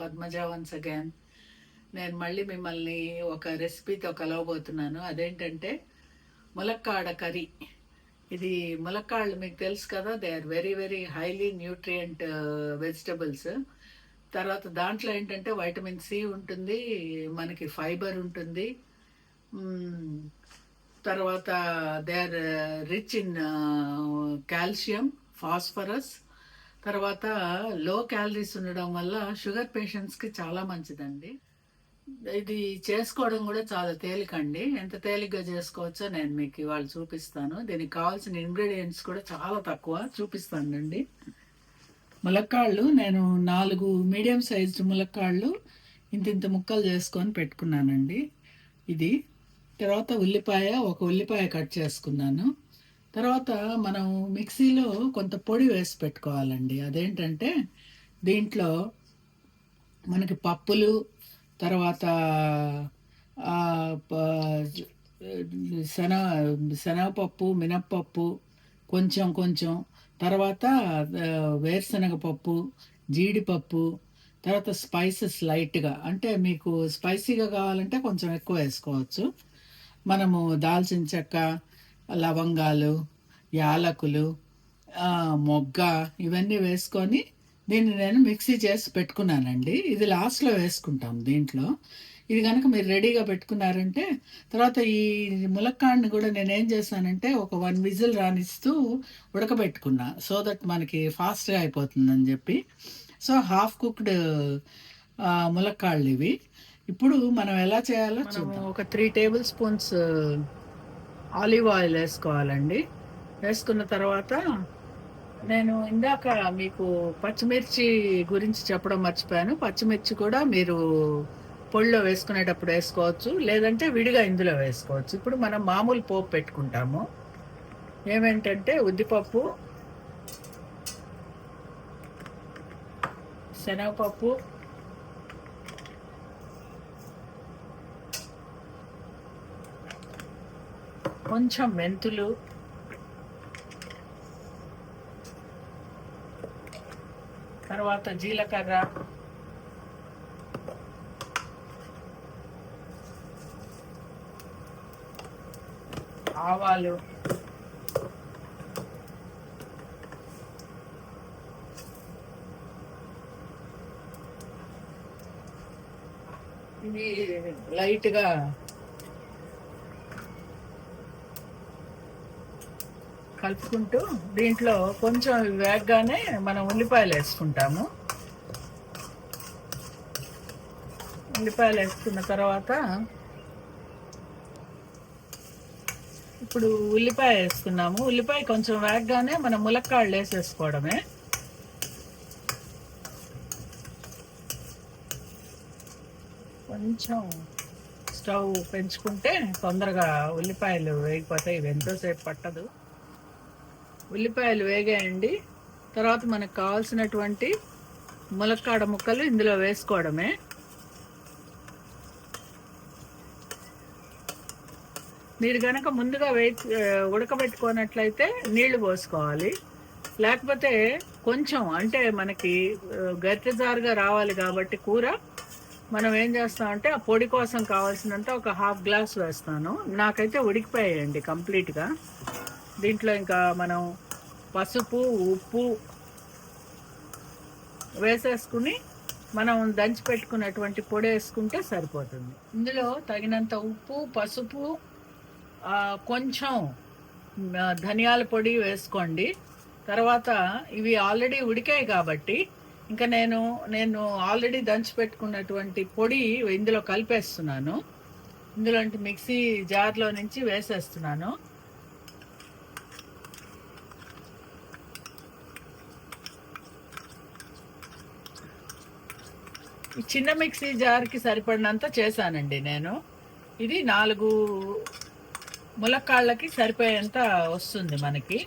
Padmaja once again. నేను మళ్ళీ మిమ్మల్ని ఒక రెసిపీతో కలవబోతున్నాను. అదేంటంటే ములక్కాడ కర్రీ. ఇది ములక్కాళ్ళు మీకు తెలుసు కదా, they are very very highly nutrient vegetables. తర్వాత దాంట్లో ఏంటంటే వైటమిన్ సి ఉంటుంది, మనకి ఫైబర్ ఉంటుంది. తర్వాత they are rich in calcium, phosphorus. తర్వాత లో క్యాలరీస్ ఉండడం వల్ల షుగర్ పేషెంట్స్కి చాలా మంచిదండి. ఇది చేసుకోవడం కూడా చాలా తేలికండి. ఎంత తేలిగ్గా చేసుకోవచ్చో నేను మీకు ఇవాళ చూపిస్తాను. దీనికి కావాల్సిన ఇంగ్రీడియంట్స్ కూడా చాలా తక్కువ చూపిస్తానండి. ములక్కాళ్ళు నేను 4 మీడియం సైజ్డ్ ములక్కాళ్ళు ఇంత ముక్కలు చేసుకొని పెట్టుకున్నానండి. ఇది తర్వాత ఒక ఉల్లిపాయ కట్ చేసుకున్నాను. తర్వాత మనం మిక్సీలో కొంత పొడి వేసి పెట్టుకోవాలండి. అదేంటంటే దీంట్లో మనకి పప్పులు, తర్వాత శనగపప్పు, మినప్పప్పు కొంచెం కొంచెం, తర్వాత వేరుశనగ పప్పు, జీడిపప్పు, తర్వాత స్పైసెస్ లైట్గా, అంటే మీకు స్పైసీగా కావాలంటే కొంచెం ఎక్కువ వేసుకోవచ్చు. మనము దాల్చిన చెక్క, లవంగాలు, యాలకులు, మొగ్గ ఇవన్నీ వేసుకొని దీన్ని నేను మిక్సీ చేసి పెట్టుకున్నానండి. ఇది లాస్ట్లో వేసుకుంటాం దీంట్లో. ఇది కనుక మీరు రెడీగా పెట్టుకున్నారంటే తర్వాత ఈ ములక్కాడని కూడా నేను ఏం చేశానంటే ఒక 1 విజిల్ రానిస్తూ ఉడకబెట్టుకున్నా, సో దట్ మనకి ఫాస్ట్గా అయిపోతుందని చెప్పి. సో హాఫ్ కుక్డ్ ములక్కాళ్ళు ఇవి. ఇప్పుడు మనం ఎలా చేయాలో చూద్దాం. ఒక 3 టేబుల్ స్పూన్స్ ఆలివ్ ఆయిల్ వేసుకోవాలండి. వేసుకున్న తర్వాత నేను ఇందాక మీకు పచ్చిమిర్చి గురించి చెప్పడం మర్చిపోయాను. పచ్చిమిర్చి కూడా మీరు పొడిలో వేసుకునేటప్పుడు వేసుకోవచ్చు, లేదంటే విడిగా ఇందులో వేసుకోవచ్చు. ఇప్పుడు మనం మామూలు పోపు పెట్టుకుంటాము. ఏమేంటంటే ఉద్దిపప్పు, శనగపప్పు, కొంచెం మెంతులు, తర్వాత జీలకర్ర, ఆవాలు, ఇవి లైట్గా కలుపుకుంటూ దీంట్లో కొంచెం వేగగానే మనం ఉల్లిపాయలు వేసుకుంటాము. ఉల్లిపాయలు వేసుకున్న తర్వాత ఇప్పుడు ఉల్లిపాయ వేసుకున్నాము. ఉల్లిపాయ కొంచెం వేగగానే మనం ములక్కాళ్ళు వేసేసుకోవడమే. కొంచెం స్టవ్ పెంచుకుంటే తొందరగా ఉల్లిపాయలు వేగిపోతాయి, ఇవి ఎంతోసేపు పట్టదు. ఉల్లిపాయలు వేగాయండి. తర్వాత మనకు కావాల్సినటువంటి ములక్కాడ ముక్కలు ఇందులో వేసుకోవడమే. మీరు కనుక ముందుగా ఉడకబెట్టుకున్నట్లయితే నీళ్లు పోసుకోవాలి. లేకపోతే కొంచెం, అంటే మనకి గట్టిజారుగా రావాలి కాబట్టి కూర, మనం ఏం చేస్తామంటే ఆ పొడి కోసం కావాల్సినంత ఒక హాఫ్ గ్లాస్ వేస్తాను. నాకైతే ఉడికిపోయాయండి కంప్లీట్గా. దీంట్లో ఇంకా మనం పసుపు, ఉప్పు వేసేసుకుని మనం దంచి పెట్టుకున్నటువంటి పొడి వేసుకుంటే సరిపోతుంది. ఇందులో తగినంత ఉప్పు, పసుపు, కొంచెం ధనియాల పొడి వేసుకోండి. తర్వాత ఇవి ఆల్రెడీ ఉడికాయి కాబట్టి ఇంకా నేను ఆల్రెడీ దంచి పెట్టుకున్నటువంటి పొడి ఇందులో కలిపేస్తున్నాను. ఇందులో మిక్సీ జార్లో నుంచి వేసేస్తున్నాను. ఈ చిన్న మిక్సీ జార్కి సరిపడినంత చేశానండి నేను. ఇది 4 ములక్కాళ్ళకి సరిపోయేంత వస్తుంది మనకి.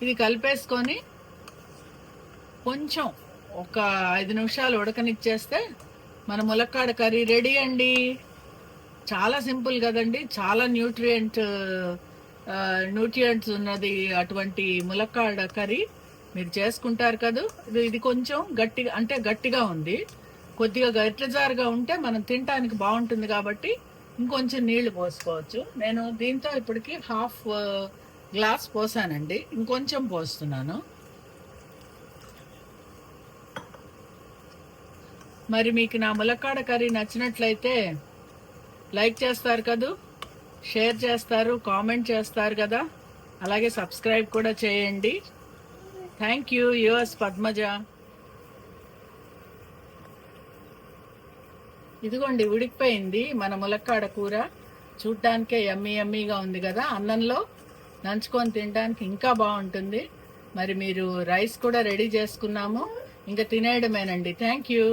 ఇది కలిపేసుకొని కొంచెం ఒక 5 నిమిషాలు ఉడకనిచ్చేస్తే మన ములక్కాడ కర్రీ రెడీ అండి. చాలా సింపుల్ కదండి, చాలా న్యూట్రియంట్స్ ఉన్నది అటువంటి ములక్కాడ కర్రీ. మీరు చేసుకుంటారు కదా. ఇది కొంచెం గట్టిగా, అంటే గట్టిగా ఉంది, కొద్దిగా గట్టిజారుగా ఉంటే మనం తినడానికి బాగుంటుంది కాబట్టి ఇంకొంచెం నీళ్లు పోసుకోవచ్చు. నేను దీంతో ఇప్పటికి హాఫ్ గ్లాస్ పోసానండి, ఇంకొంచెం పోస్తున్నాను. మరి మీకు నా ములక్కాడ కర్రీ నచ్చినట్లయితే లైక్ చేస్తారు కదూ, షేర్ చేస్తారు, కామెంట్ చేస్తారు కదా, అలాగే సబ్స్క్రైబ్ కూడా చేయండి. Thank you. యువర్స్ పద్మజ. ఇదిగోండి ఉడికిపోయింది మన ములక్కాడ కూర. చూడ్డానికే యమ్మీ యమ్మీగా ఉంది కదా, అన్నంలో నంచుకొని తినడానికి ఇంకా బాగుంటుంది. మరి మీరు రైస్ కూడా రెడీ చేసుకున్నాము, ఇంకా తినేయడమేనండి. Thank you.